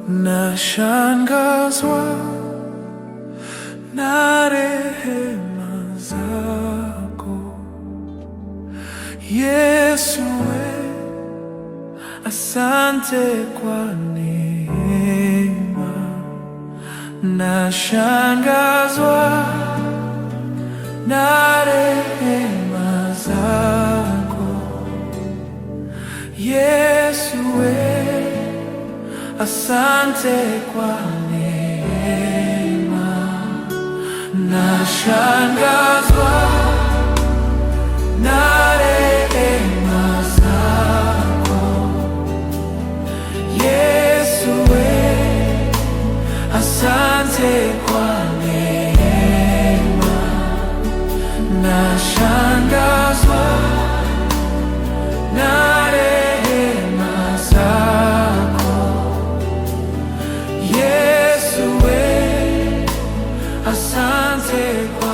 Nashangazwa na rehema zako Yesu, asante kwa neema. Nashangazwa na rehema zako Yesu, asante kwa neema. Nashangazwa na rehema zako Yesu, asante kwa neema. Nashangazwa na rehema zako Yesu, asante kwa